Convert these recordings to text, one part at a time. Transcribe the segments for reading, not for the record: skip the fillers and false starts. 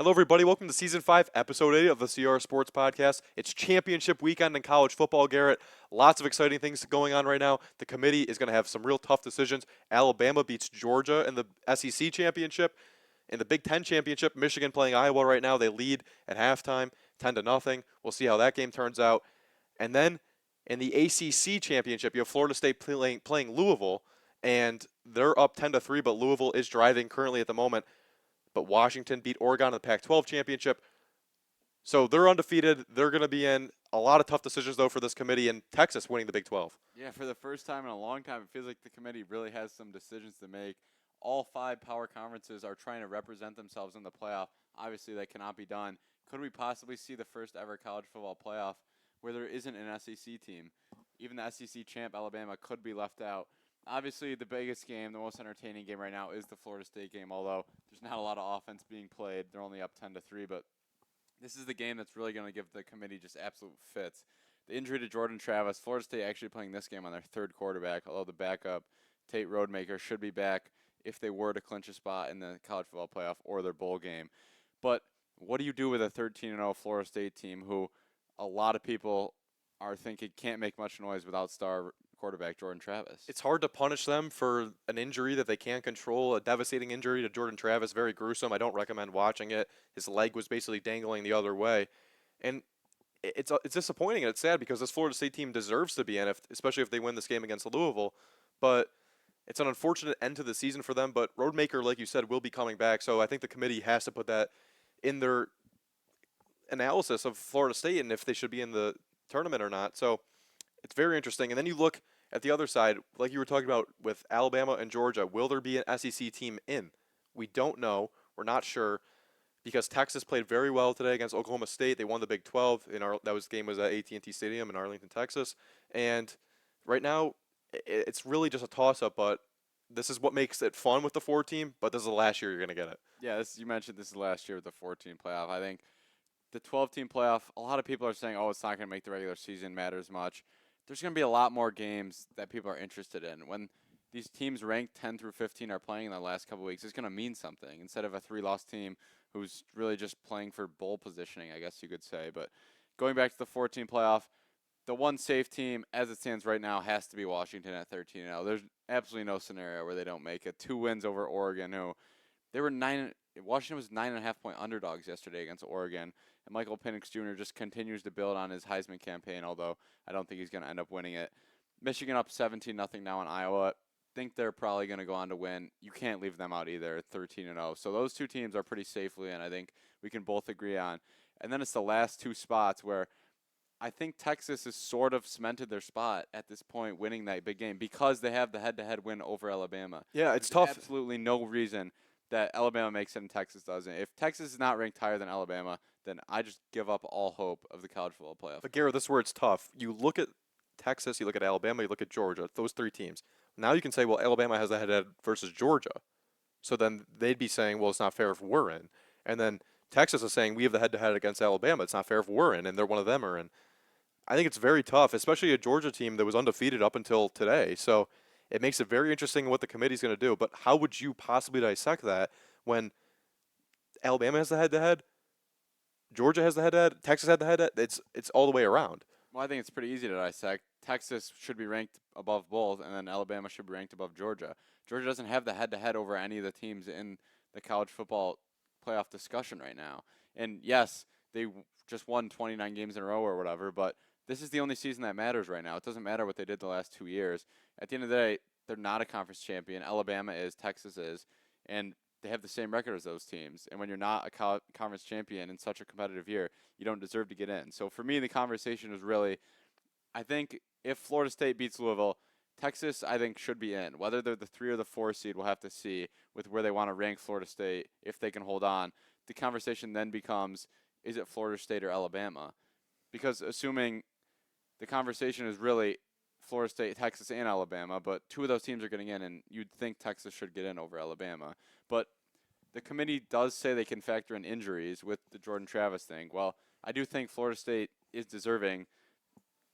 Hello, everybody. Welcome to Season 5, Episode 8 of the CR Sports Podcast. It's championship weekend in college football, Garrett. Lots of exciting things going on right now. The committee is going to have some real tough decisions. Alabama beats Georgia in the SEC championship. In the Big Ten championship, Michigan playing Iowa right now. They lead at halftime, 10-0. We'll see how that game turns out. And then in the ACC championship, you have Florida State playing Louisville, and they're up 10-3, but Louisville is driving currently at the moment. But Washington beat Oregon in the Pac-12 championship. So they're undefeated. They're going to be in a lot of tough decisions, though, for this committee, and Texas winning the Big 12. Yeah, for the first time in a long time, it feels like the committee really has some decisions to make. All five power conferences are trying to represent themselves in the playoff. Obviously, that cannot be done. Could we possibly see the first ever college football playoff where there isn't an SEC team? Even the SEC champ, Alabama, could be left out. Obviously, the biggest game, the most entertaining game right now is the Florida State game, although there's not a lot of offense being played. They're only up 10-3, but this is the game that's really going to give the committee just absolute fits. The injury to Jordan Travis, Florida State actually playing this game on their third quarterback, although the backup, Tate Rodemaker, should be back if they were to clinch a spot in the college football playoff or their bowl game. But what do you do with a 13-0 Florida State team who a lot of people are thinking can't make much noise without star quarterback Jordan Travis? It's hard to punish them for an injury that they can't control, a devastating injury to Jordan Travis, very gruesome. I don't recommend watching it. His leg was basically dangling the other way. And it's disappointing and it's sad because this Florida State team deserves to be in, especially if they win this game against Louisville. But it's an unfortunate end to the season for them. But Rodemaker, like you said, will be coming back. So I think the committee has to put that in their analysis of Florida State and if they should be in the tournament or not. So it's very interesting. And then you look at the other side, like you were talking about with Alabama and Georgia, will there be an SEC team in? We don't know. We're not sure because Texas played very well today against Oklahoma State. They won the Big 12. Game was at AT&T Stadium in Arlington, Texas. And right now, it's really just a toss-up. But this is what makes it fun with the 4-team. But this is the last year you're going to get it. Yeah, you mentioned this is last year with the 14 playoff. I think the 12-team playoff, a lot of people are saying, oh, it's not going to make the regular season matter as much. There's going to be a lot more games that people are interested in. When these teams ranked 10 through 15 are playing in the last couple of weeks, it's going to mean something instead of a 3-loss team who's really just playing for bowl positioning, I guess you could say. But going back to the 14 playoff, the one safe team as it stands right now has to be Washington at 13-0. There's absolutely no scenario where they don't make it. 2 wins over Oregon, who they were Washington was 9.5-point underdogs yesterday against Oregon. And Michael Penix Jr. just continues to build on his Heisman campaign, although I don't think he's going to end up winning it. Michigan up 17-0 now on Iowa. Think they're probably going to go on to win. You can't leave them out either, 13-0. So those two teams are pretty safely, and I think we can both agree on. And then it's the last two spots where I think Texas has sort of cemented their spot at this point, winning that big game because they have the head-to-head win over Alabama. Yeah, it's There's tough. absolutely no reason that Alabama makes it and Texas doesn't. If Texas is not ranked higher than Alabama, then I just give up all hope of the college football playoff. But Garrett, this is where it's tough. You look at Texas, you look at Alabama, you look at Georgia, those 3 teams. Now you can say, well, Alabama has the head-to-head versus Georgia. So then they'd be saying, well, it's not fair if we're in. And then Texas is saying, we have the head-to-head against Alabama. It's not fair if we're in, and they're one of them are in. I think it's very tough, especially a Georgia team that was undefeated up until today. So it makes it very interesting what the committee's going to do. But how would you possibly dissect that when Alabama has the head-to-head, Georgia has the head-to-head, Texas had the head-to-head? It's all the way around. Well, I think it's pretty easy to dissect. Texas should be ranked above both, and then Alabama should be ranked above Georgia. Georgia doesn't have the head-to-head over any of the teams in the college football playoff discussion right now. And yes, they just won 29 games in a row or whatever, but this is the only season that matters right now. It doesn't matter what they did the last 2 years. At the end of the day, they're not a conference champion. Alabama is, Texas is, and they have the same record as those teams. And when you're not a conference champion in such a competitive year, you don't deserve to get in. So for me, the conversation is really, I think if Florida State beats Louisville, Texas, I think, should be in. Whether they're the 3 or the 4 seed, we'll have to see with where they want to rank Florida State if they can hold on. The conversation then becomes, is it Florida State or Alabama? Because assuming the conversation is really Florida State, Texas, and Alabama, but 2 of those teams are getting in, and you'd think Texas should get in over Alabama. But the committee does say they can factor in injuries with the Jordan Travis thing. Well, I do think Florida State is deserving.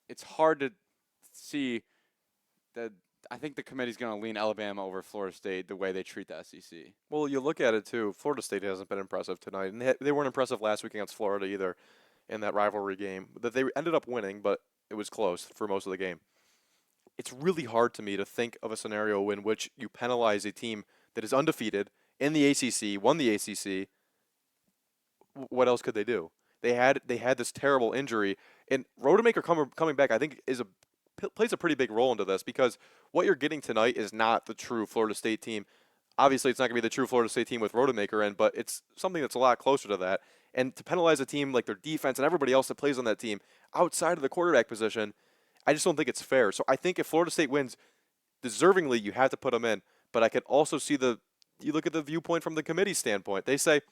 It's hard to see that I think the committee's going to lean Alabama over Florida State the way they treat the SEC. Well, you look at it too. Florida State hasn't been impressive tonight, and they weren't impressive last week against Florida either in that rivalry game. That they ended up winning, but it was close for most of the game. It's really hard to me to think of a scenario in which you penalize a team that is undefeated in the ACC, won the ACC. What else could they do? They had this terrible injury, and Rodemaker coming back, I think, plays a pretty big role into this because what you're getting tonight is not the true Florida State team. Obviously, it's not going to be the true Florida State team with Rodemaker in, but it's something that's a lot closer to that. And to penalize a team like their defense and everybody else that plays on that team outside of the quarterback position, I just don't think it's fair. So I think if Florida State wins, deservingly, you have to put them in. But I can also see you look at the viewpoint from the committee standpoint. They say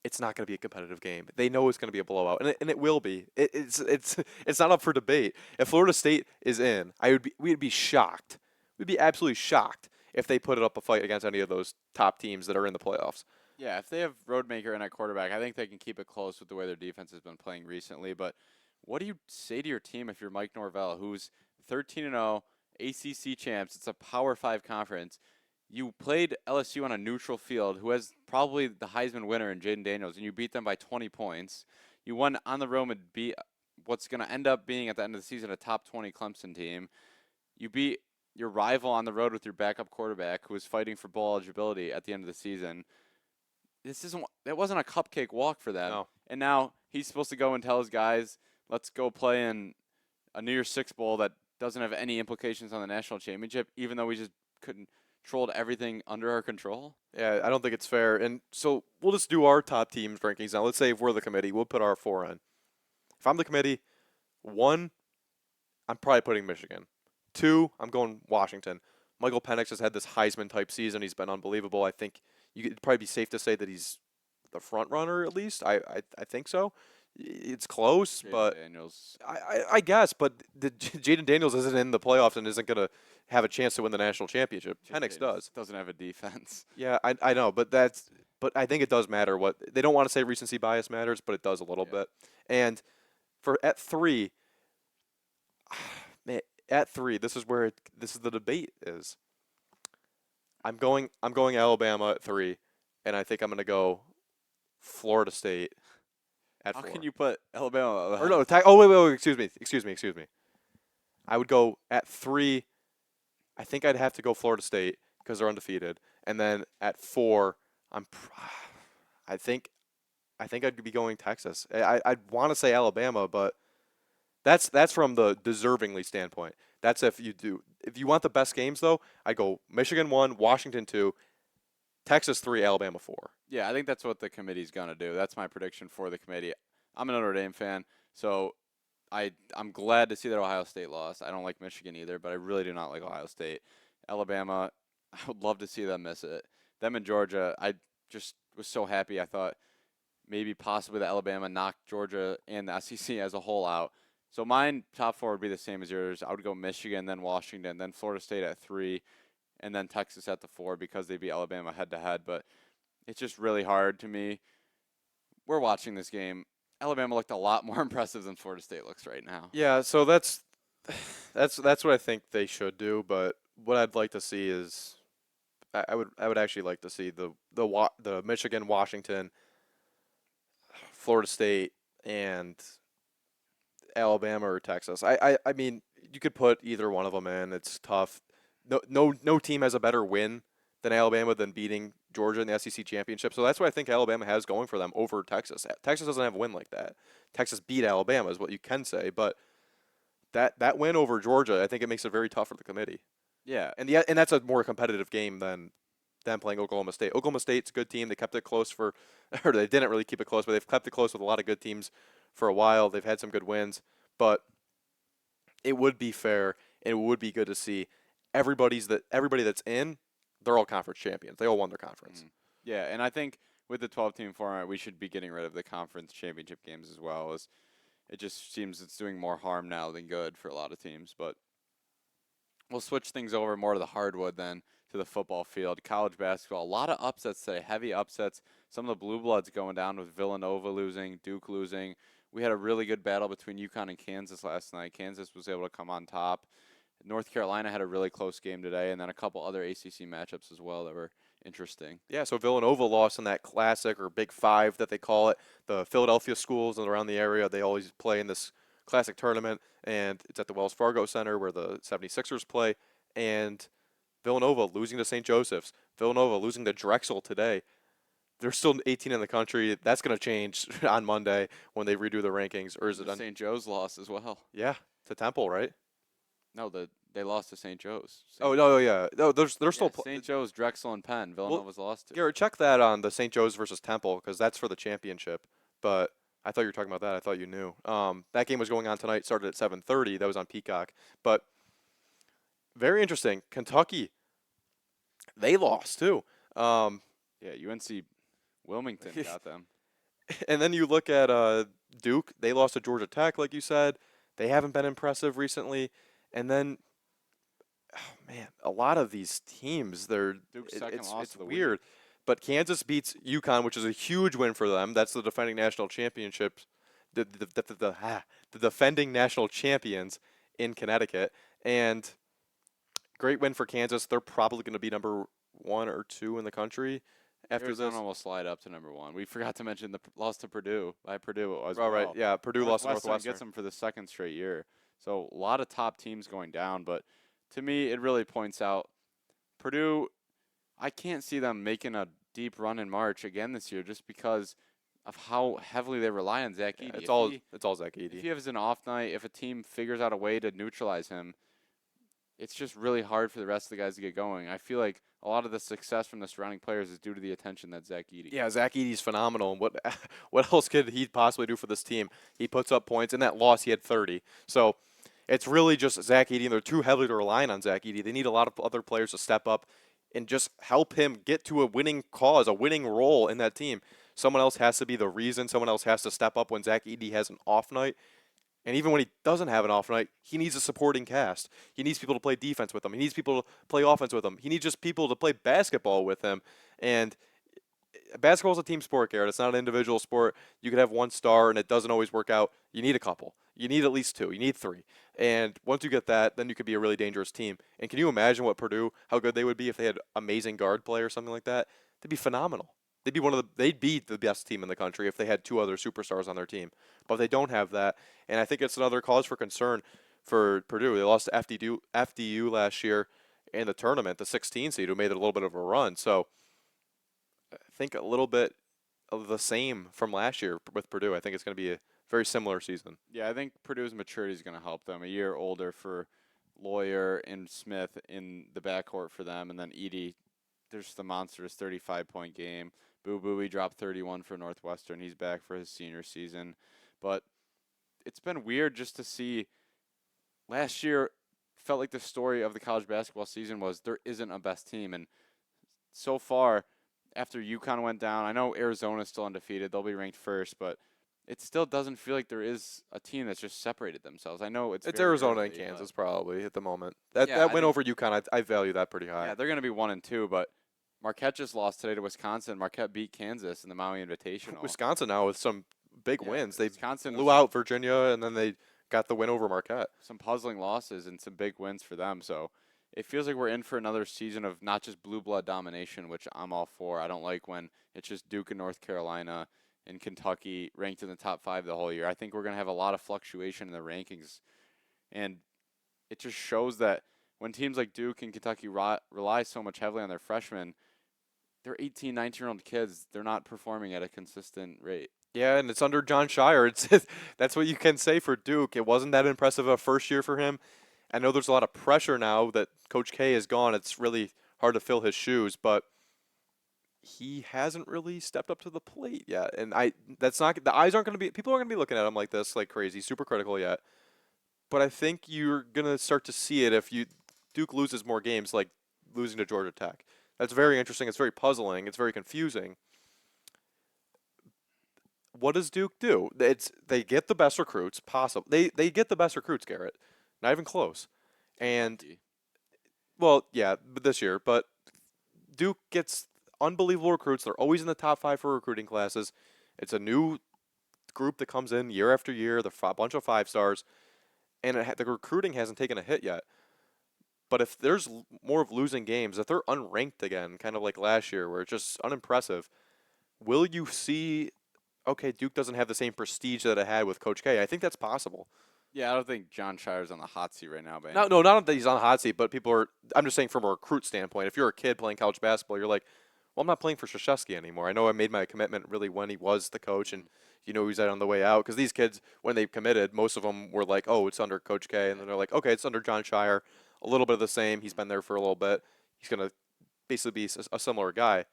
it's not going to be a competitive game. They know it's going to be a blowout, and it will be. It's not up for debate. If Florida State is in, we'd be shocked. We'd be absolutely shocked if they put it up a fight against any of those top teams that are in the playoffs. Yeah, if they have Rodemaker in at quarterback, I think they can keep it close with the way their defense has been playing recently. But what do you say to your team if you're Mike Norvell, who's 13-0, ACC champs? It's a Power 5 conference. You played LSU on a neutral field, who has probably the Heisman winner in Jaden Daniels, and you beat them by 20 points. You won on the road and beat what's going to end up being, at the end of the season, a top 20 Clemson team. You beat your rival on the road with your backup quarterback, who was fighting for bowl eligibility at the end of the season. That wasn't a cupcake walk for them. No. And now he's supposed to go and tell his guys, let's go play in a New Year's Six bowl that doesn't have any implications on the national championship, even though we just controlled everything under our control. Yeah, I don't think it's fair. And so we'll just do our top teams rankings now. Let's say if we're the committee, we'll put our 4 in. If I'm the committee, 1, I'm probably putting Michigan. 2, I'm going Washington. Michael Penix has had this Heisman-type season. He's been unbelievable. I think it'd probably be safe to say that he's the front runner at least. I think so. It's close, Jaden but Daniels. I guess. But Jaden Daniels isn't in the playoffs and isn't going to have a chance to win the national championship. Penix does. Doesn't have a defense. Yeah, I know, but I think it does matter. What they don't want to say recency bias matters, but it does a little bit. And at 3, man, at 3, this is the debate is. I'm going Alabama at 3, and I think I'm going to go Florida State at 4. How can you put Alabama? Or no, wait, excuse me. I would go at 3. I think I'd have to go Florida State because they're undefeated, and then at 4, I think I'd be going Texas. I'd want to say Alabama, but that's from the deservingly standpoint. That's if you want the best games though, I go Michigan 1, Washington 2, Texas 3, Alabama 4. Yeah, I think that's what the committee's gonna do. That's my prediction for the committee. I'm a Notre Dame fan, so I'm glad to see that Ohio State lost. I don't like Michigan either, but I really do not like Ohio State. Alabama, I would love to see them miss it. Them in Georgia, I just was so happy. I thought maybe possibly that Alabama knocked Georgia and the SEC as a whole out. So mine top 4 would be the same as yours. I would go Michigan, then Washington, then Florida State at 3, and then Texas at the 4 because they beat Alabama head-to-head. But it's just really hard to me. We're watching this game. Alabama looked a lot more impressive than Florida State looks right now. Yeah, so that's what I think they should do. But what I'd like to see is I would actually like to see the Michigan, Washington, Florida State, and Alabama or Texas. I mean, you could put either one of them in. It's tough. No team has a better win than Alabama than beating Georgia in the SEC championship. So that's what I think Alabama has going for them over Texas. Texas doesn't have a win like that. Texas beat Alabama is what you can say, but that win over Georgia, I think it makes it very tough for the committee. Yeah. And that's a more competitive game than them playing Oklahoma State. Oklahoma State's a good team. They kept it close or they didn't really keep it close, but they've kept it close with a lot of good teams for a while. They've had some good wins, but it would be fair and it would be good to see everybody that's in, they're all conference champions. They all won their conference. Yeah, and I think with the 12-team format, we should be getting rid of the conference championship games as well. As it just seems it's doing more harm now than good for a lot of teams. But we'll switch things over more to the hardwood then, to the football field. College basketball, a lot of upsets today, heavy upsets. Some of the Blue Bloods going down with Villanova losing, Duke losing. We had a really good battle between UConn and Kansas last night. Kansas was able to come on top. North Carolina had a really close game today, and then a couple other ACC matchups as well that were interesting. Yeah, so Villanova lost in that classic or Big Five that they call it. The Philadelphia schools and around the area, they always play in this classic tournament, and it's at the Wells Fargo Center where the 76ers play. And Villanova losing to St. Joseph's. Villanova losing to Drexel today. They're still 18 in the country. That's going to change on Monday when they redo the rankings. Or is it The on? St. Joe's lost as well. Yeah, to Temple, right? No, they lost to St. Joe's. Oh, no, yeah. No, they're still. St. Joe's, Drexel, and Penn. Villanova's lost to. Garrett, check that on the St. Joe's versus Temple because that's for the championship. But I thought you were talking about that. I thought you knew. That game was going on tonight. Started at 7:30. That was on Peacock. But very interesting. Kentucky, they lost too. Yeah, UNC Wilmington got them. And then you look at Duke. They lost to Georgia Tech, like you said. They haven't been impressive recently. And then, oh man, a lot of these teams, Duke's second loss it's of the week. weird. But Kansas beats UConn, which is a huge win for them. That's the defending national championships, the defending national champions in Connecticut, and great win for Kansas. They're probably going to be number 1 or 2 in the country after Arizona this. almost slide up to number 1. We forgot to mention the loss to Purdue by Purdue as Oh, well. right, yeah. Purdue lost to Northwestern Northwestern. gets them for the second straight year. So a lot of top teams going down, but to me, it really points out Purdue. I can't see them making a deep run in March again this year, just because of how heavily they rely on Zach Yeah, Edey. it's all Zach If Edey. he has an off night, if a team figures out a way to neutralize him, it's just really hard for the rest of the guys to get going. I feel like a lot of the success from the surrounding players is due to the attention that Zach Edey. Yeah, Zach Edey's phenomenal. And what what else could he possibly do for this team? He puts up points. In that loss, he had 30. So it's really just Zach Edey, and they're too heavily relying on Zach Edey. They need a lot of other players to step up and just help him get to a winning cause, a winning role in that team. Someone else has to be the reason. Someone else has to step up when Zach Edey has an off night. And even when he doesn't have an off night, he needs a supporting cast. He needs people to play defense with him. He needs people to play offense with him. He needs just people to play basketball with him. And basketball is a team sport, Garrett. It's not an individual sport. You could have one star, and it doesn't always work out. You need a couple. You need at least 2. You need 3. And once you get that, then you could be a really dangerous team. And can you imagine what Purdue, how good they would be if they had amazing guard play or something like that? They'd be phenomenal. They'd be the best team in the country if they had 2 other superstars on their team. But they don't have that. And I think it's another cause for concern for Purdue. They lost to FDU last year in the tournament, the 16 seed, who made it a little bit of a run. So I think a little bit of the same from last year with Purdue. I think it's going to be a very similar season. Yeah, I think Purdue's maturity is going to help them. A year older for Lawyer and Smith in the backcourt for them, and then Edey. There's the monstrous 35-point game. Boo Boo, he dropped 31 for Northwestern. He's back for his senior season. But it's been weird just to see. Last year felt like the story of the college basketball season was there isn't a best team. And so far, after UConn went down, I know Arizona's still undefeated. They'll be ranked first, but it still doesn't feel like there is a team that's just separated themselves. I know it's very Arizona early, and but- Kansas probably at the moment. Yeah, That I win think- over UConn, I value that pretty high. Yeah, they're going to be 1 and 2, but Marquette just lost today to Wisconsin. Marquette beat Kansas in the Maui Invitational. Wisconsin now with some big Yeah, wins. They Wisconsin blew was out Virginia, and then they got the win over Marquette. some puzzling losses and some big wins for them. So it feels like we're in for another season of not just blue blood domination, which I'm all for. I don't like when it's just Duke and North Carolina and Kentucky ranked in the top 5 the whole year. I think we're going to have a lot of fluctuation in the rankings. And it just shows that when teams like Duke and Kentucky rely so much heavily on their freshmen, they're 18, 19-year-old kids. They're not performing at a consistent rate. Yeah, and it's under John Shire. It's that's what you can say for Duke. It wasn't that impressive a first year for him. I know there's a lot of pressure now that Coach K is gone. It's really hard to fill his shoes, but he hasn't really stepped up to the plate yet. And that's not the eyes aren't going to be people aren't going to be looking at him like this, like crazy, super critical yet. But I think you're going to start to see it if Duke loses more games, like losing to Georgia Tech. That's very interesting. It's very puzzling. It's very confusing. What does Duke do? They get the best recruits possible. They get the best recruits, Garrett. Not even close. And well, yeah, this year, but Duke gets unbelievable recruits. They're always in the top 5 for recruiting classes. It's a new group that comes in year after year. They're a bunch of 5 stars, and the recruiting hasn't taken a hit yet. But if there's more of losing games, if they're unranked again, kind of like last year, where it's just unimpressive, will you see? Okay, Duke doesn't have the same prestige that it had with Coach K. I think that's possible. Yeah, I don't think John Shire's on the hot seat right now, but No, not that he's on the hot seat, but people are. I'm just saying from a recruit standpoint. If you're a kid playing college basketball, you're like, well, I'm not playing for Krzyzewski anymore. I know I made my commitment really when he was the coach, and he's on the way out. Because these kids, when they committed, most of them were like, oh, it's under Coach K, and then they're like, okay, it's under John Shire. A little bit of the same. He's been there for a little bit. He's gonna basically be a similar guy.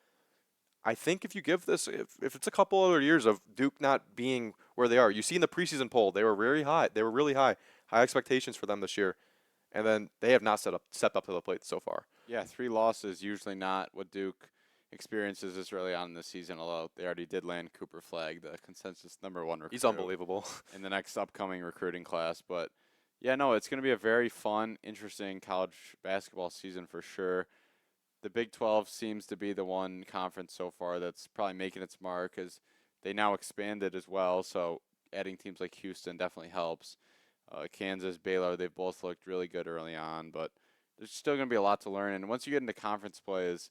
I think if you give this, if it's a couple other years of Duke not being where they are, you see in the preseason poll, they were very high. They were really high. High expectations for them this year. And then they have not stepped up to the plate so far. yeah, 3 losses usually not what Duke experiences this early on in the season. Although they already did land Cooper Flagg, the consensus #1 recruit. He's unbelievable. In the next upcoming recruiting class. But yeah, no, it's going to be a very fun, interesting college basketball season for sure. The Big 12 seems to be the one conference so far that's probably making its mark as they now expanded as well. So adding teams like Houston definitely helps. Kansas, Baylor, they've both looked really good early on, but there's still going to be a lot to learn. And once you get into conference play is,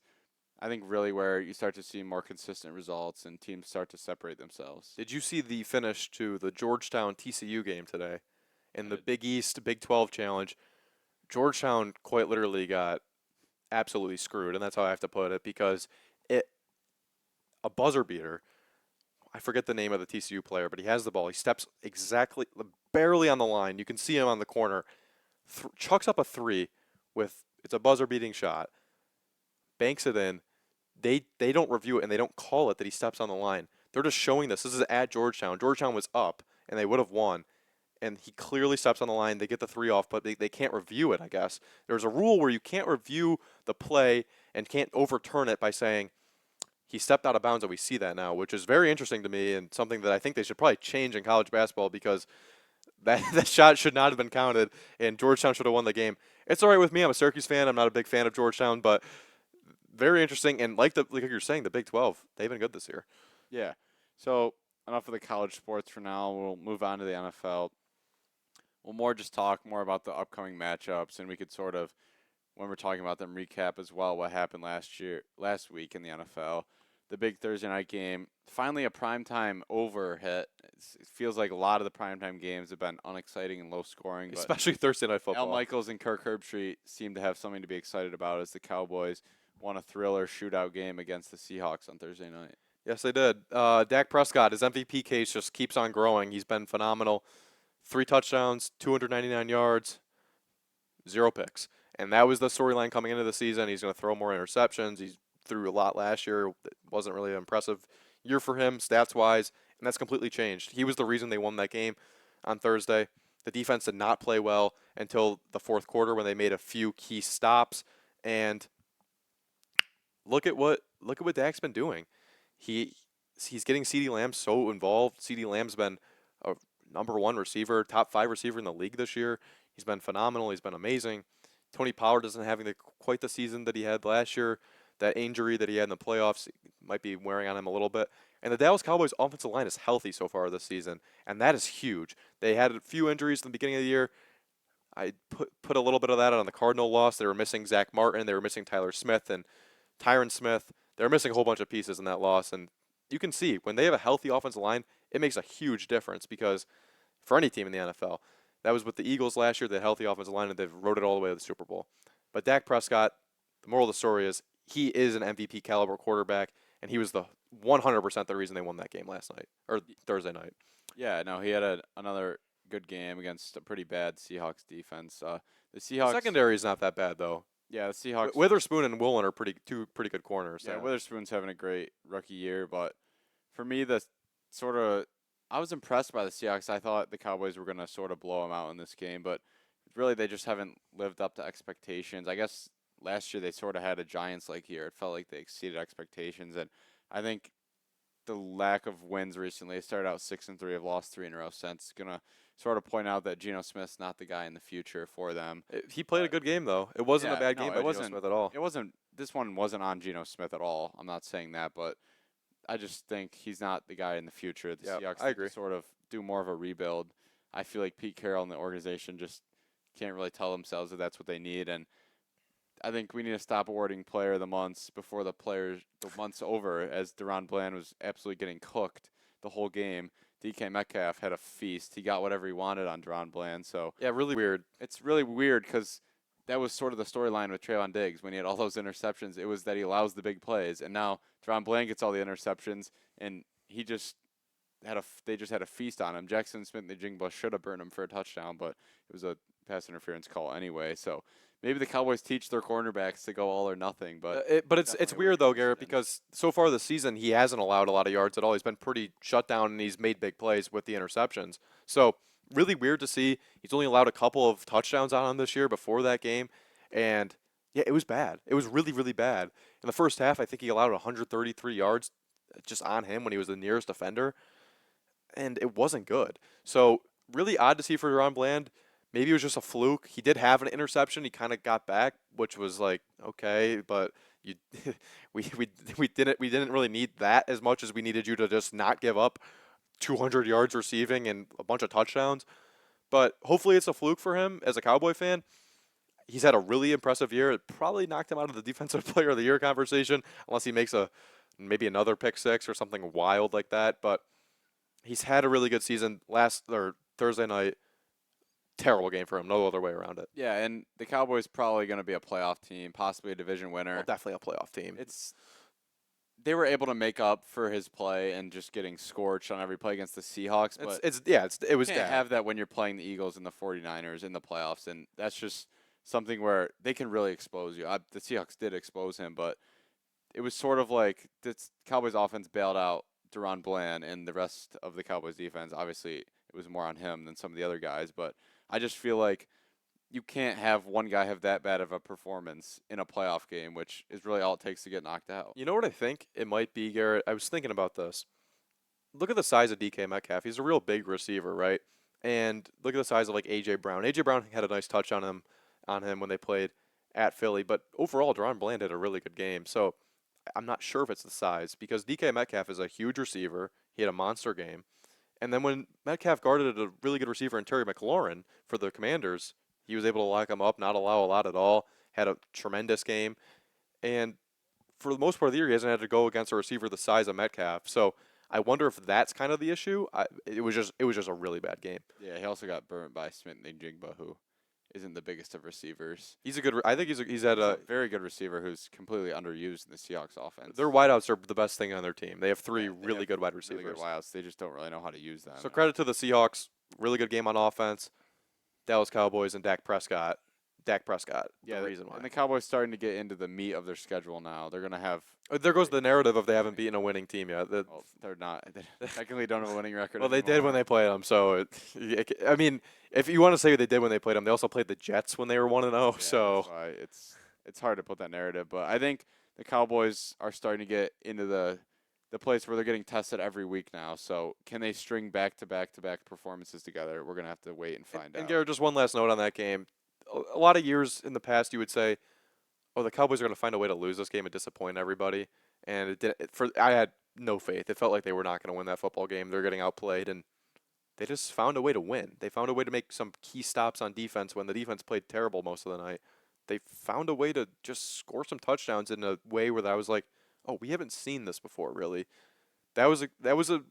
I think, really where you start to see more consistent results and teams start to separate themselves. Did you see the finish to the Georgetown TCU game today in the did. Big East Big 12 Challenge? Georgetown quite literally got absolutely screwed, and that's how I have to put it because it a buzzer beater. I forget the name of the TCU player, but he has the ball. He steps exactly barely on the line. You can see him on the corner. Chucks up a three with it's a buzzer beating shot. Banks it in. They don't review it and they don't call it that he steps on the line. They're just showing this. This is at Georgetown. Georgetown was up and they would have won. And he clearly steps on the line. They get the three off, but they can't review it, I guess. There's a rule where you can't review the play and can't overturn it by saying he stepped out of bounds, and we see that now, which is very interesting to me and something that I think they should probably change in college basketball because that shot should not have been counted, and Georgetown should have won the game. It's all right with me. I'm a Syracuse fan. I'm not a big fan of Georgetown, but very interesting. And like you're saying, the Big 12, they've been good this year. Yeah. So enough of the college sports for now. We'll move on to the NFL. We'll just talk more about the upcoming matchups, and we could sort of, when we're talking about them, recap as well what happened last week in the NFL. The big Thursday night game, finally a primetime over hit. It feels like a lot of the primetime games have been unexciting and low scoring. But Especially Thursday Night Football. Al Michaels and Kirk Herbstreit seem to have something to be excited about as the Cowboys won a thriller shootout game against the Seahawks on Thursday night. Yes, they did. Dak Prescott, his MVP case just keeps on growing. He's been phenomenal. 3 touchdowns, 299 yards, 0 picks. And that was the storyline coming into the season. He's going to throw more interceptions. He threw a lot last year. It wasn't really an impressive year for him stats-wise, and that's completely changed. He was the reason they won that game on Thursday. The defense did not play well until the fourth quarter when they made a few key stops. And look at what Dak's been doing. He's getting CeeDee Lamb so involved. CeeDee Lamb's been a #1 receiver, top 5 receiver in the league this year. He's been phenomenal. He's been amazing. Tony Pollard isn't having quite the season that he had last year. That injury that he had in the playoffs might be wearing on him a little bit. And the Dallas Cowboys offensive line is healthy so far this season, and that is huge. They had a few injuries in the beginning of the year. I put a little bit of that on the Cardinal loss. They were missing Zach Martin. They were missing Tyler Smith and Tyron Smith. They were missing a whole bunch of pieces in that loss. And you can see when they have a healthy offensive line, it makes a huge difference because for any team in the NFL, that was with the Eagles last year, the healthy offensive line, and they've rode it all the way to the Super Bowl. But Dak Prescott, the moral of the story is he is an MVP caliber quarterback, and he was the 100% the reason they won that game last night or Thursday night. Yeah, no, he had another good game against a pretty bad Seahawks defense. The The Seahawks secondary is not that bad though. Yeah, the Seahawks. Witherspoon and Woolen are two pretty good corners. Yeah, Witherspoon's having a great rookie year, but for me, I was impressed by the Seahawks. I thought the Cowboys were going to sort of blow them out in this game, but really they just haven't lived up to expectations. I guess last year they sort of had a Giants-like year. It felt like they exceeded expectations, and I think the lack of wins recently, they started out 6-3, have lost 3 in a row since. Going to sort of point out that Geno Smith's not the guy in the future for them. He played a good game though. It wasn't a bad game by Geno Smith at all. This one wasn't on Geno Smith at all. I'm not saying that, but I just think he's not the guy in the future. The Seahawks I agree. sort of do more of a rebuild. I feel like Pete Carroll and the organization just can't really tell themselves that that's what they need. And I think we need to stop awarding player of the months before the month's over, as Deron Bland was absolutely getting cooked the whole game. DK Metcalf had a feast. He got whatever he wanted on Deron Bland. So Yeah, really weird. it's really weird because that was sort of the storyline with Trayvon Diggs when he had all those interceptions. It was that he allows the big plays, and now Deron Bland gets all the interceptions, and they just had a feast on him. Jackson Smith-Njigba should have burned him for a touchdown, but it was a pass interference call anyway. So maybe the Cowboys teach their cornerbacks to go all or nothing. But But it's definitely a weird weird though, Garrett, coincidence. because so far this season he hasn't allowed a lot of yards at all. He's been pretty shut down and he's made big plays with the interceptions. So really weird to see. He's only allowed a couple of touchdowns on him this year before that game, and yeah, it was bad. It was really really bad. In the first half, I think he allowed 133 yards just on him when he was the nearest defender, and it wasn't good. So really odd to see for Deron Bland. Maybe it was just a fluke. He did have an interception. He kind of got back, which was like okay, but you we didn't really need that as much as we needed you to just not give up 200 yards receiving and a bunch of touchdowns. But hopefully it's a fluke for him as a Cowboy fan. He's had a really impressive year. It probably knocked him out of the Defensive Player of the Year conversation unless he makes maybe another pick six or something wild like that. But he's had a really good season last or Thursday night. Terrible game for him. No other way around it. Yeah, and the Cowboys probably going to be a playoff team, possibly a division winner. Well, definitely a playoff team. They were able to make up for his play and just getting scorched on every play against the Seahawks, but It was you can't bad. have that when you're playing the Eagles and the 49ers in the playoffs, and that's just something where they can really expose you. The Seahawks did expose him, but it was sort of like the Cowboys offense bailed out Deron Bland and the rest of the Cowboys defense. Obviously, it was more on him than some of the other guys, but I just feel like you can't have one guy have that bad of a performance in a playoff game, which is really all it takes to get knocked out. You know what I think it might be, Garrett? I was thinking about this. Look at the size of DK Metcalf. He's a real big receiver, right? And look at the size of like AJ Brown. AJ Brown had a nice touch on him when they played at Philly, but overall, Deron Bland had a really good game. So I'm not sure if it's the size because DK Metcalf is a huge receiver. He had a monster game. And then when Metcalf guarded a really good receiver in Terry McLaurin for the Commanders, he was able to lock him up, not allow a lot at all. Had a tremendous game. And for the most part of the year, he hasn't had to go against a receiver the size of Metcalf. So I wonder if that's kind of the issue. It was just a really bad game. Yeah, he also got burnt by Smith-Njigba, who isn't the biggest of receivers. He's a good. I think he's had He's a. a very good receiver who's completely underused in the Seahawks offense. Their wideouts are the best thing on their team. They have three Yeah, they really have good wide really receivers. good wideouts. They just don't really know how to use them. So credit to the Seahawks. Really good game on offense. Dallas Cowboys and Dak Prescott. Dak Prescott. Yeah, The reason why. and the Cowboys starting to get into the meat of their schedule now. They're gonna have. There goes the narrative of they haven't beaten a winning team yet. Well, they're not. They technically don't have a winning record. Well, they did anymore. when they played them. So, I mean, if you want to say what they did when they played them, they also played the Jets when they were 1-0. Yeah, So, that's why it's hard to put that narrative, but I think the Cowboys are starting to get into the place where they're getting tested every week now. So can they string back to back to back performances together? We're gonna have to wait and find and out. Garrett, just one last note on that game. A lot of years in the past, you would say, "Oh, the Cowboys are going to find a way to lose this game and disappoint everybody." And it did. I had no faith. It felt like they were not going to win that football game. They're getting outplayed, and they just found a way to win. They found a way to make some key stops on defense when the defense played terrible most of the night. They found a way to just score some touchdowns in a way where I was like, "Oh, we haven't seen this before, really." That was a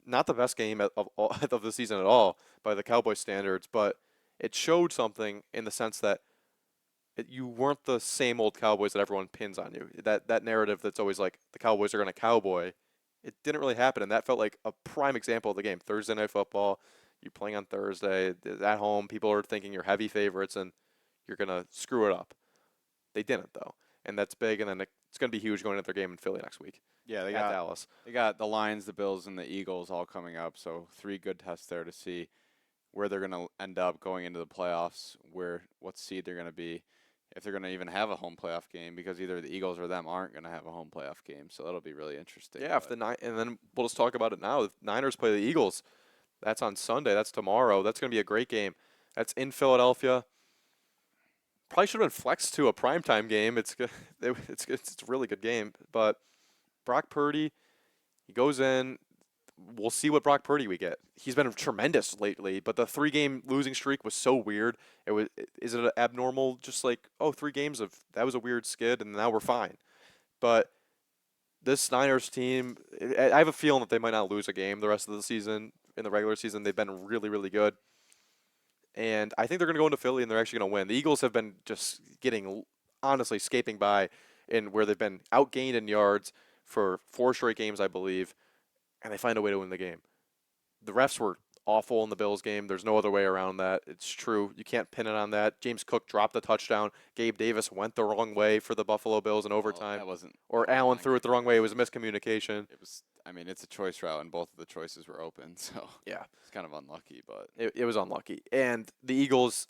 not the best game of the season at all by the Cowboys standards, but it showed something in the sense that you weren't the same old Cowboys that everyone pins on you. That narrative that's always like the Cowboys are going to cowboy. It didn't really happen, and that felt like a prime example of the game. Thursday night football, you're playing on Thursday at home. People are thinking you're heavy favorites, and you're going to screw it up. They didn't though, and that's big. And then it's going to be huge going into their game in Philly next week Yeah, at Dallas. they got the Lions, the Bills, and the Eagles all coming up. So 3 good tests there to see where they're gonna end up going into the playoffs, what seed they're gonna be, if they're gonna even have a home playoff game, because either the Eagles or them aren't gonna have a home playoff game. So that'll be really interesting. Yeah, if but- the nine, and then we'll just talk about it now. The Niners play the Eagles. That's on Sunday. That's tomorrow. That's going to be a great game. That's in Philadelphia. Probably should have been flexed to a primetime game. It's a really good game. But Brock Purdy, he goes in. we'll see what Brock Purdy we get. He's been tremendous lately, but the 3-game losing streak was so weird. Is it abnormal? Just like, oh, 3 games of that was a weird skid, and now we're fine. But this Niners team, I have a feeling that they might not lose a game the rest of the season. In the regular season, they've been really, really good. And I think they're going to go into Philly and they're actually going to win. The Eagles have been just getting, honestly, scaping by in where they've been outgained in yards for 4 straight games, I believe, and they find a way to win the game. The refs were awful in the Bills game. There's no other way around that. It's true. You can't pin it on that. James Cook dropped the touchdown. Gabe Davis went the wrong way for the Buffalo Bills in Well, overtime. that wasn't. Or that wasn't Allen on threw it the Gabe wrong way. It Davis. was a miscommunication. It was. I mean, it's a choice route, and both of the choices were open, so Yeah, it's kind of unlucky. But it was unlucky. And the Eagles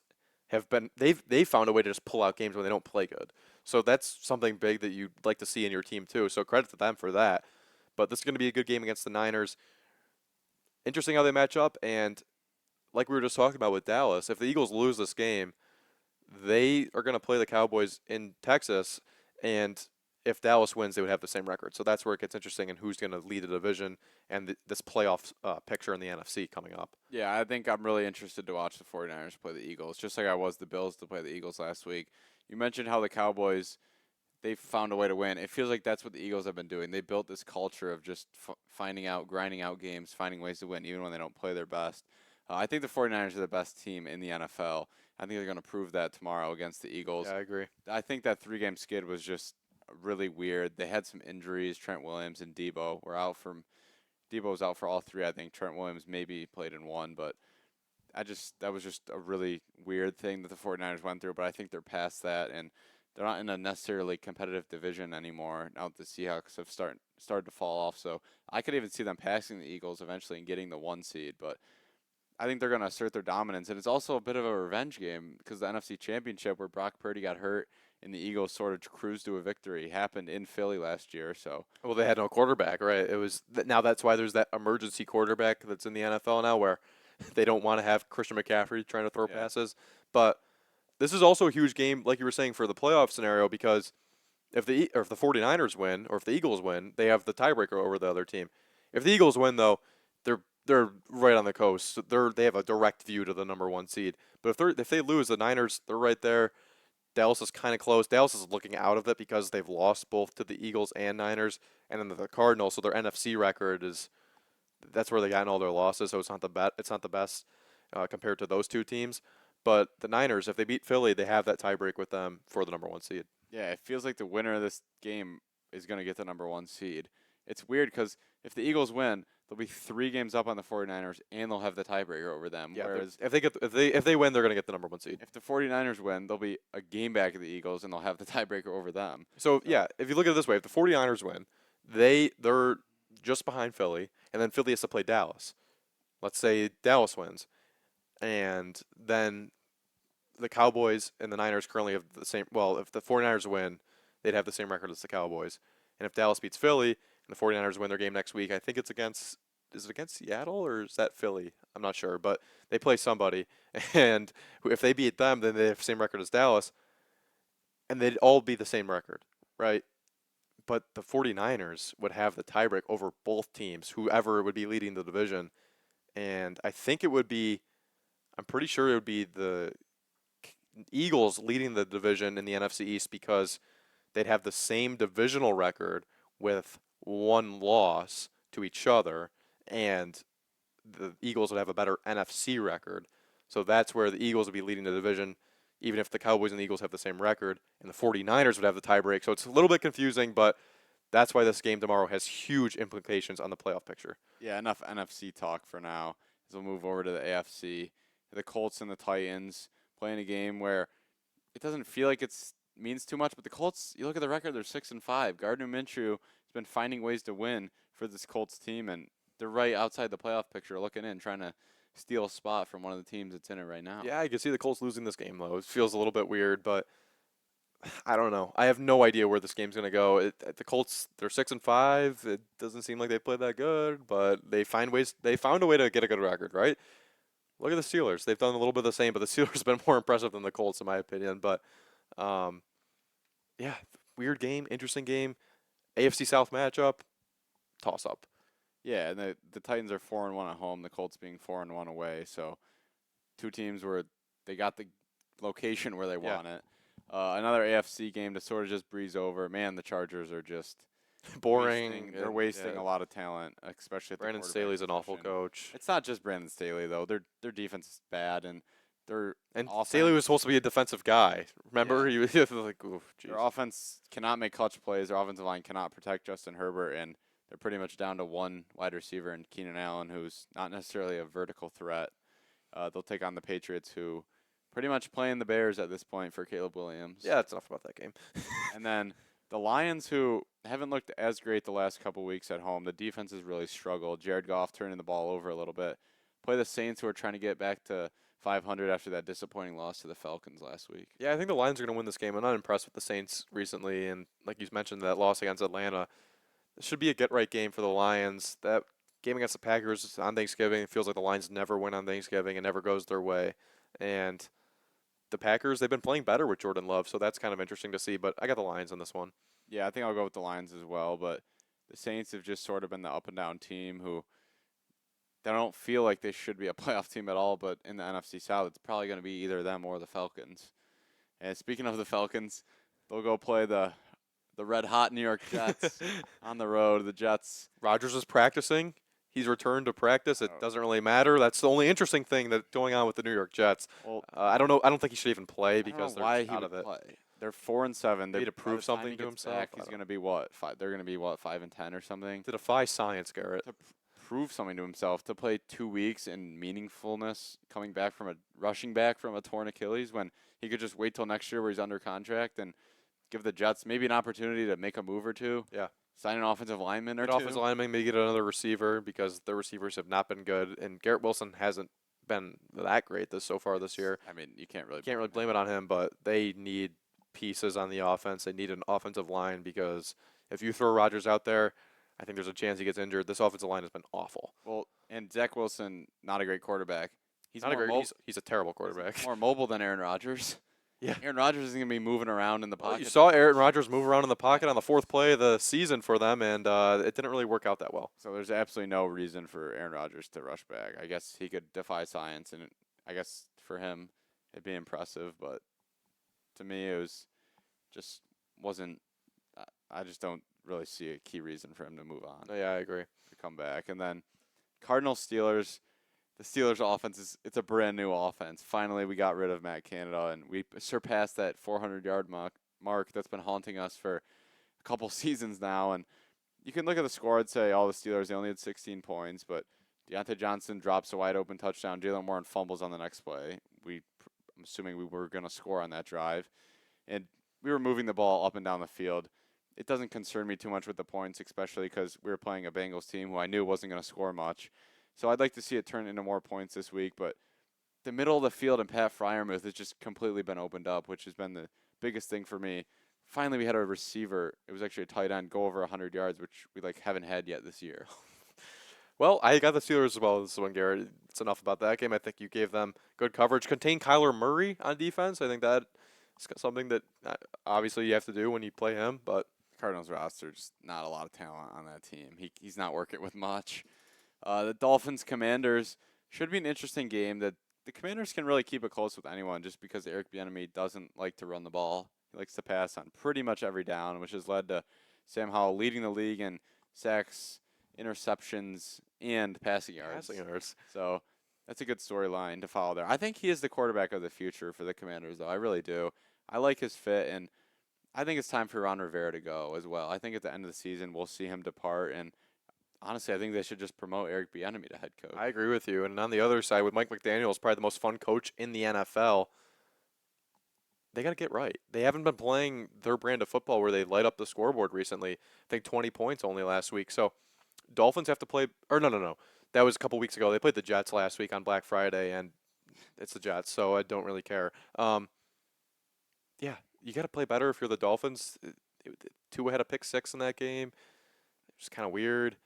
have been they've found a way to just pull out games when they don't play good. So that's something big that you'd like to see in your team too. So credit to them for that. But this is going to be a good game against the Niners. Interesting how they match up, and like we were just talking about with Dallas, if the Eagles lose this game, they are going to play the Cowboys in Texas, and if Dallas wins, they would have the same record. So that's where it gets interesting and who's going to lead the division and this playoff picture in the NFC coming up. yeah, I think I'm really interested to watch the 49ers play the Eagles, just like I was the Bills to play the Eagles last week. You mentioned how the Cowboys, they found a way to win. It feels like that's what the Eagles have been doing. They built this culture of just grinding out games, finding ways to win even when they don't play their best. I think the 49ers are the best team in the NFL. I think they're going to prove that tomorrow against the Eagles. Yeah, I agree. I think that 3-game skid was just really weird. They had some injuries. Trent Williams and Debo were out from. Debo was out for all 3. I think Trent Williams maybe played in 1, but that was just a really weird thing that the 49ers went through. But I think they're past that, and they're not in a necessarily competitive division anymore. Now that the Seahawks have started to fall off, so I could even see them passing the Eagles eventually and getting the 1 seed, but. I think they're going to assert their dominance, and it's also a bit of a revenge game because the NFC Championship, where Brock Purdy got hurt and the Eagles sort of cruised to a victory, happened in Philly last year. So Well, they had no quarterback, right? It was now that's why there's that emergency quarterback that's in the NFL now, where they don't want to have Christian McCaffrey trying to throw Yeah. passes. But this is also a huge game, like you were saying, for the playoff scenario because if the 49ers win or if the Eagles win, they have the tiebreaker over the other team. If the Eagles win, though, they're right on the coast. They have a direct view to the number 1 seed. But if they lose, the Niners, they're right there. Dallas is kind of close. Dallas is looking out of it because they've lost both to the Eagles and Niners, and then the Cardinals. So their NFC record that's where they gotten all their losses. So it's not the best compared to those 2 teams. But the Niners, if they beat Philly, they have that tiebreak with them for the number 1 seed. yeah, it feels like the winner of this game is going to get the number 1 seed. It's weird because if the Eagles win, they'll be 3 games up on the 49ers, and they'll have the tiebreaker over them. Yeah, Whereas if they win, they're gonna get the number 1 seed. if the 49ers win, they'll be a game back of the Eagles, and they'll have the tiebreaker over them. So yeah, if you look at it this way, if the 49ers win, they're just behind Philly, and then Philly has to play Dallas. Let's say Dallas wins, and then the Cowboys and the Niners currently have the same. Well, if the 49ers win, they'd have the same record as the Cowboys. And if Dallas beats Philly and the 49ers win their game next week, I think it's against. Is it against Seattle or is that Philly? I'm not sure, but they play somebody, and if they beat them, then they have the same record as Dallas, and they'd all be the same record, right? But the 49ers would have the tiebreak over both teams, whoever would be leading the division. And I think I'm pretty sure it would be the Eagles leading the division in the NFC East because they'd have the same divisional record with 1 loss to each other, and the Eagles would have a better NFC record. So that's where the Eagles would be leading the division, even if the Cowboys and the Eagles have the same record, and the 49ers would have the tiebreak. So it's a little bit confusing, but that's why this game tomorrow has huge implications on the playoff picture. Yeah, enough NFC talk for now. As we'll move over to the AFC, the Colts and the Titans playing a game where it doesn't feel like it means too much, but the Colts, you look at the record, they're 6-5. Gardner Minshew has been finding ways to win for this Colts team, and they're right outside the playoff picture, looking in, trying to steal a spot from one of the teams that's in it right now. Yeah, I can see the Colts losing this game, though. It feels a little bit weird, but I don't know. I have no idea where this game's going to go. The Colts, they're 6-5. It doesn't seem like they played that good, but they found a way to get a good record, right? Look at the Steelers. They've done a little bit of the same, but the Steelers have been more impressive than the Colts, in my opinion. But, yeah, weird game, interesting game. AFC South matchup, toss-up. Yeah, and the Titans are 4-1 at home, the Colts being 4-1 away. So two teams where they got the location where they Yeah. want it. Another AFC game to sort of just breeze over. Man, the Chargers are just Boring. they're And, wasting yeah, a lot of talent, especially at the Brandon quarterback Staley's an awful position. coach. It's not just Brandon Staley though. Their defense is bad, and their And Staley offense was supposed to be a defensive guy. Remember? He was like, ooh, their jeez. offense cannot make clutch plays. Their offensive line cannot protect Justin Herbert, and they're pretty much down to one wide receiver in Keenan Allen, who's not necessarily a vertical threat. They'll take on the Patriots, who pretty much playing the Bears at this point for Caleb Williams. Yeah, that's enough about that game. And then the Lions, who haven't looked as great the last couple weeks at home. The defense has really struggled. Jared Goff turning the ball over a little bit. Play the Saints, who are trying to get back to 500 after that disappointing loss to the Falcons last week. Yeah, I think the Lions are going to win this game. I'm not impressed with the Saints recently, and like you mentioned, that loss against Atlanta. This should be a get-right game for the Lions. That game against the Packers on Thanksgiving, it feels like the Lions never win on Thanksgiving. It never goes their way. And the Packers, they've been playing better with Jordan Love, so that's kind of interesting to see. But I got the Lions on this one. Yeah, I think I'll go with the Lions as well. But the Saints have just sort of been the up and down team who they don't feel like they should be a playoff team at all. But in the NFC South, it's probably going to be either them or the Falcons. And speaking of the Falcons, they'll go play the red hot New York Jets on the road. The Jets. Rodgers is practicing. He's returned to practice. It Oh. doesn't really matter. That's the only interesting thing that's going on with the New York Jets. Well, I don't know. I don't think he should even play I don't because know they're why just he out would of it. play. They're 4-7. Maybe They're to prove something to himself? I He's don't going to be what? They're going to be what? 5-10 or something. To defy science, Garrett. To prove something to himself, to play 2 weeks in meaningfulness, coming back from rushing back from a torn Achilles, when he could just wait till next year where he's under contract and give the Jets maybe an opportunity to make a move or two. Yeah. Sign an offensive lineman or Get two. offensive lineman, maybe get another receiver because their receivers have not been good, and Garrett Wilson hasn't been that great so far this year. I mean, you can't really Blame it on him, but they need pieces on the offense. They need an offensive line because if you throw Rodgers out there, I think there's a chance he gets injured. This offensive line has been awful. Well, and Zach Wilson, not a great quarterback. He's Not a more great. He's a terrible quarterback. more mobile than Aaron Rodgers. Yeah. Aaron Rodgers isn't going to be moving around in the Well, pocket. you saw Aaron Rodgers move around in the pocket on the fourth play of the season for them, and it didn't really work out that well. So there's absolutely no reason for Aaron Rodgers to rush back. I guess he could defy science, and I guess for him it'd be impressive. But to me, it was just wasn't. I just don't really see a key reason for him to move on, Yeah, I agree. to come back. And then Cardinals Steelers. The Steelers offense it's a brand new offense. Finally, we got rid of Matt Canada, and we surpassed that 400-yard mark that's been haunting us for a couple seasons now. And you can look at the score and say, oh, the Steelers, they only had 16 points, but Deontay Johnson drops a wide open touchdown. Jalen Warren fumbles on the next play. I'm assuming we were going to score on that drive. And we were moving the ball up and down the field. It doesn't concern me too much with the points, especially because we were playing a Bengals team who I knew wasn't going to score much. So I'd like to see it turn into more points this week, but the middle of the field and Pat Fryermuth has just completely been opened up, which has been the biggest thing for me. Finally, we had a receiver. It was actually a tight end go over 100 yards, which we haven't had yet this year. Well, I got the Steelers as well this one, Garrett. It's enough about that game. I think you gave them good coverage. Contain Kyler Murray on defense. I think that is something that obviously you have to do when you play him, but Cardinals roster, just not a lot of talent on that team. He's not working with much. The Dolphins Commanders should be an interesting game. That the Commanders can really keep it close with anyone, just because Eric Bieniemy doesn't like to run the ball. He likes to pass on pretty much every down, which has led to Sam Howell leading the league in sacks, interceptions, and passing yards. So that's a good storyline to follow there. I think he is the quarterback of the future for the Commanders, though. I really do. I like his fit, and I think it's time for Ron Rivera to go as well. I think at the end of the season we'll see him depart, and honestly, I think they should just promote Eric Bieniemy to head coach. I agree with you. And on the other side, with Mike McDaniels, probably the most fun coach in the NFL, they got to get right. They haven't been playing their brand of football where they light up the scoreboard recently. I think 20 points only last week. So Dolphins have to play, or no. That was a couple weeks ago. They played the Jets last week on Black Friday, and it's the Jets, so I don't really care. Yeah, you got to play better if you're the Dolphins. Tua had a pick six in that game. It was kind of weird.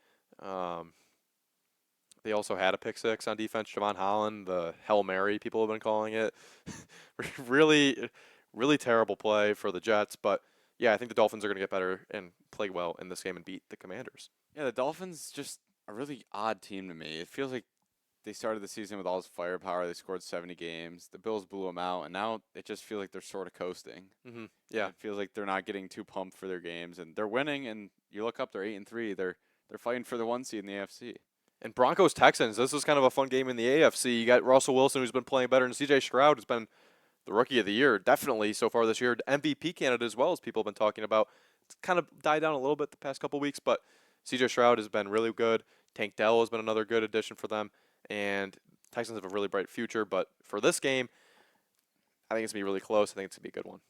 They also had a pick six on defense. Javon Holland, the Hail Mary, people have been calling it. Really, really terrible play for the Jets. But, yeah, I think the Dolphins are going to get better and play well in this game and beat the Commanders. Yeah, the Dolphins just a really odd team to me. It feels like they started the season with all this firepower. They scored 70 games. The Bills blew them out, and now it just feels like they're sort of coasting. Hmm. And Yeah. it feels like they're not getting too pumped for their games, and they're winning. And you look up, they're 8-3. They're fighting for the 1 seed in the AFC. And Broncos Texans, this is kind of a fun game in the AFC. You got Russell Wilson, who's been playing better, and CJ Stroud has been the rookie of the year, definitely so far this year. MVP candidate as well, as people have been talking about. It's kind of died down a little bit the past couple weeks, but CJ Stroud has been really good. Tank Dell has been another good addition for them, and Texans have a really bright future. But for this game, I think it's gonna be really close. I think it's gonna be a good one.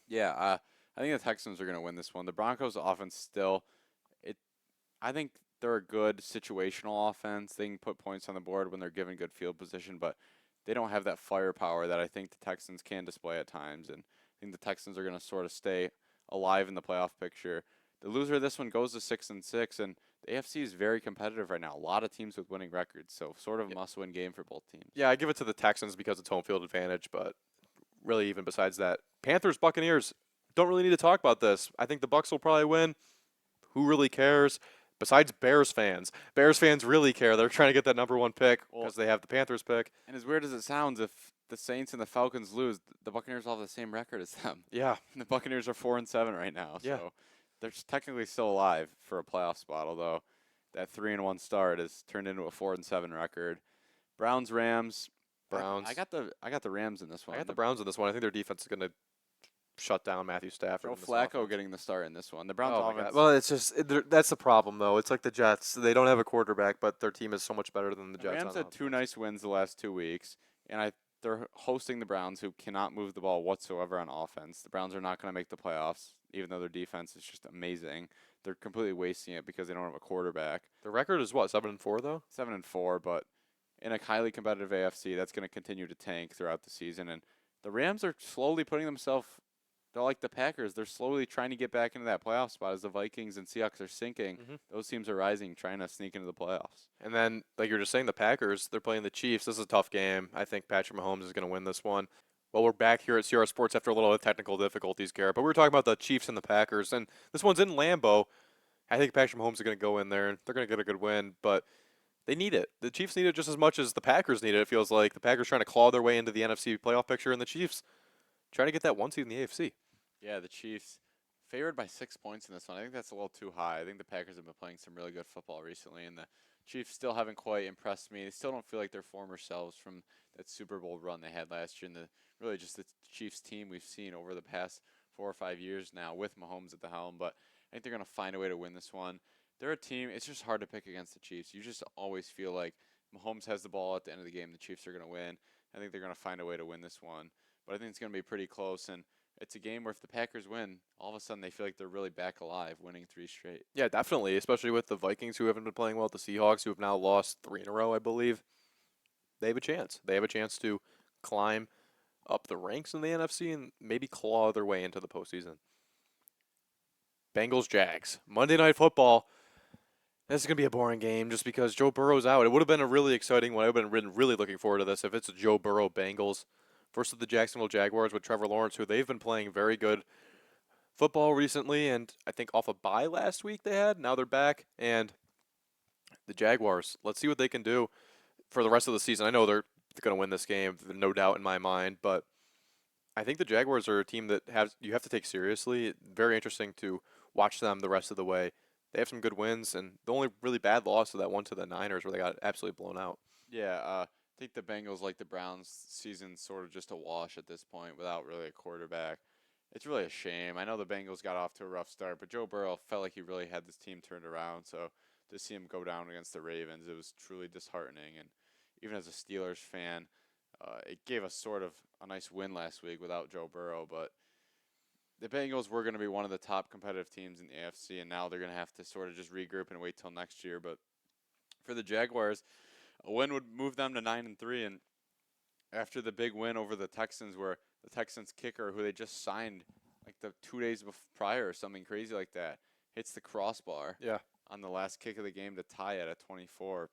Yeah, I think the Texans are going to win this one. The Broncos offense still, it. I think they're a good situational offense. They can put points on the board when they're given good field position, but they don't have that firepower that I think the Texans can display at times. And I think the Texans are going to sort of stay alive in the playoff picture. The loser of this one goes to 6-6, and the AFC is very competitive right now. A lot of teams with winning records, so sort of a Yeah. must-win game for both teams. Yeah, I give it to the Texans because it's home field advantage, but really, even besides that, Panthers Buccaneers don't really need to talk about this. I think the Bucks will probably win. Who really cares? Besides Bears fans, Bears fans really care. They're trying to get that number one pick Well, because they have the Panthers pick. and as weird as it sounds, if the Saints and the Falcons lose, the Buccaneers will have the same record as them. Yeah, The Buccaneers are 4-7 right now, Yeah. so they're technically still alive for a playoff spot. Although that 3-1 start has turned into a 4-7 record. Browns, Rams. Browns. I got the Rams in this one. I got the Browns in this one. I think their defense is going to shut down Matthew Stafford. Joe and this Flacco offense. getting the start in this one. The Browns Oh my God. offense. Well, it's just that's the problem though. It's like the Jets. They don't have a quarterback, but their team is so much better than the The Jets. Rams on had two offense. nice wins the last 2 weeks, and they're hosting the Browns, who cannot move the ball whatsoever on offense. The Browns are not going to make the playoffs, even though their defense is just amazing. They're completely wasting it because they don't have a quarterback. The record is what 7-4 though. 7-4, but in a highly competitive AFC, that's going to continue to tank throughout the season. And the Rams are slowly putting themselves. They're like the Packers. They're slowly trying to get back into that playoff spot as the Vikings and Seahawks are sinking. Mhm. Those teams are rising, trying to sneak into the playoffs. And then, like you're just saying, the Packers, they're playing the Chiefs. This is a tough game. I think Patrick Mahomes is going to win this one. Well, we're back here at CR Sports after a little of technical difficulties, Garrett. But we were talking about the Chiefs and the Packers, and this one's in Lambeau. I think Patrick Mahomes is going to go in there, and they're going to get a good win, but they need it. The Chiefs need it just as much as the Packers need it, it feels like. The Packers trying to claw their way into the NFC playoff picture, and the Chiefs trying to get that one seed in the AFC. Yeah, the Chiefs favored by 6 points in this one. I think that's a little too high. I think the Packers have been playing some really good football recently, and the Chiefs still haven't quite impressed me. They still don't feel like their former selves from that Super Bowl run they had last year, and really just the Chiefs team we've seen over the past 4 or 5 years now with Mahomes at the helm. But I think they're going to find a way to win this one. They're a team. It's just hard to pick against the Chiefs. You just always feel like Mahomes has the ball at the end of the game. The Chiefs are going to win. I think they're going to find a way to win this one. But I think it's going to be pretty close, and it's a game where if the Packers win, all of a sudden they feel like they're really back alive, winning 3 straight. Yeah, definitely, especially with the Vikings who haven't been playing well, the Seahawks who have now lost 3 in a row, I believe. They have a chance. They have a chance to climb up the ranks in the NFC and maybe claw their way into the postseason. Bengals Jags. Monday Night Football. This is going to be a boring game just because Joe Burrow's out. It would have been a really exciting one. I would have been really looking forward to this if it's a Joe Burrow Bengals versus the Jacksonville Jaguars with Trevor Lawrence, who they've been playing very good football recently, and I think off a bye last week they had. Now they're back, and the Jaguars. Let's see what they can do for the rest of the season. I know they're going to win this game, no doubt in my mind, but I think the Jaguars are a team that you have to take seriously. Very interesting to watch them the rest of the way. They have some good wins, and the only really bad loss is that one to the Niners where they got absolutely blown out. Yeah, I think the Bengals, like the Browns, season's sort of just a wash at this point without really a quarterback. It's really a shame. I know the Bengals got off to a rough start, but Joe Burrow felt like he really had this team turned around. So to see him go down against the Ravens, it was truly disheartening. And even as a Steelers fan, it gave us sort of a nice win last week without Joe Burrow. But the Bengals were going to be one of the top competitive teams in the AFC, and now they're going to have to sort of just regroup and wait till next year. But for the Jaguars, a win would move them to 9-3, and after the big win over the Texans, where the Texans kicker, who they just signed like the 2 days prior or something crazy like that, hits the crossbar Yeah. on the last kick of the game to tie it at 24.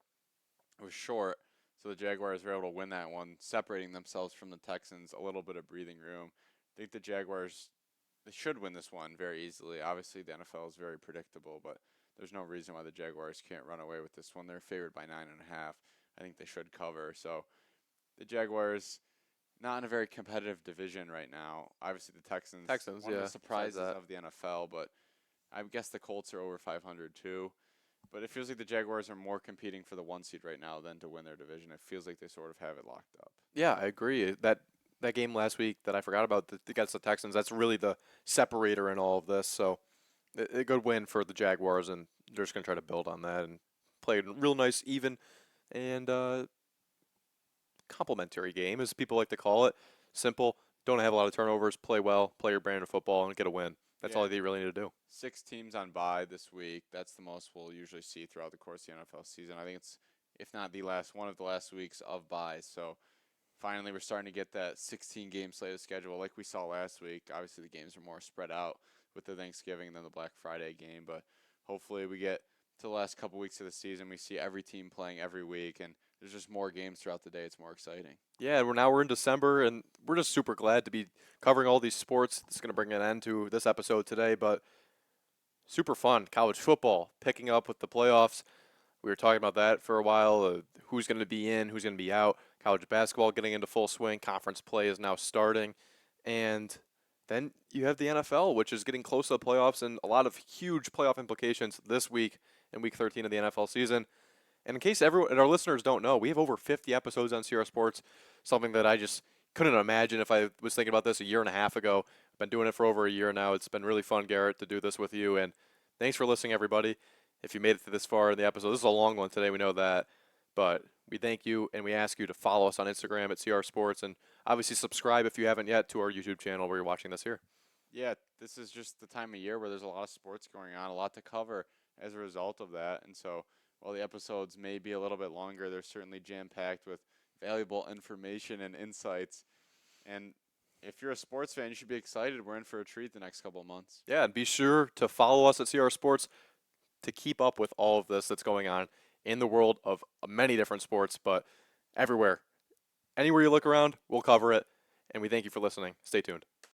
It was short, so the Jaguars were able to win that one, separating themselves from the Texans, a little bit of breathing room. I think the Jaguars, they should win this one very easily. Obviously, the NFL is very predictable, but there's no reason why the Jaguars can't run away with this one. They're favored by 9.5. I think they should cover. So the Jaguars not in a very competitive division right now. Obviously, the Texans, Texans, one of yeah, the besides surprises that. of the NFL, but I guess the Colts are over 500 too. But it feels like the Jaguars are more competing for the 1 seed right now than to win their division. It feels like they sort of have it locked up. Yeah, I agree. That game last week that I forgot about against the Texans, that's really the separator in all of this. So a good win for the Jaguars, and they're just gonna try to build on that and play a real nice, even and complementary game, as people like to call it. Simple. Don't have a lot of turnovers. Play well. Play your brand of football and get a win. That's Yeah, all and they really need to do. 6 teams on bye this week. That's the most we'll usually see throughout the course of the NFL season. I think it's, if not the last, one of the last weeks of buys. So finally, we're starting to get that 16 game slated schedule like we saw last week. Obviously, the games are more spread out with the Thanksgiving than the Black Friday game, but hopefully, we get to the last couple weeks of the season. We see every team playing every week, and there's just more games throughout the day. It's more exciting. Yeah, we're in December, and we're just super glad to be covering all these sports. It's going to bring an end to this episode today, but super fun. College football picking up with the playoffs. We were talking about that for a while. Who's going to be in, who's going to be out. College basketball getting into full swing. Conference play is now starting, and then you have the NFL, which is getting close to the playoffs, and a lot of huge playoff implications this week in Week 13 of the NFL season. And in case everyone and our listeners don't know, we have over 50 episodes on CR Sports, something that I just couldn't imagine if I was thinking about this a year and a half ago. I've been doing it for over a year now. It's been really fun, Garrett, to do this with you. And thanks for listening, everybody. If you made it to this far in the episode, this is a long one today, we know that. But we thank you, and we ask you to follow us on Instagram at CR Sports, and obviously subscribe if you haven't yet to our YouTube channel where you're watching this here. Yeah, this is just the time of year where there's a lot of sports going on, a lot to cover as a result of that. And so while the episodes may be a little bit longer, they're certainly jam packed with valuable information and insights. And if you're a sports fan, you should be excited. We're in for a treat the next couple of months. Yeah, and be sure to follow us at CR Sports to keep up with all of this that's going on in the world of many different sports, but everywhere. Anywhere you look around, we'll cover it. And we thank you for listening. Stay tuned.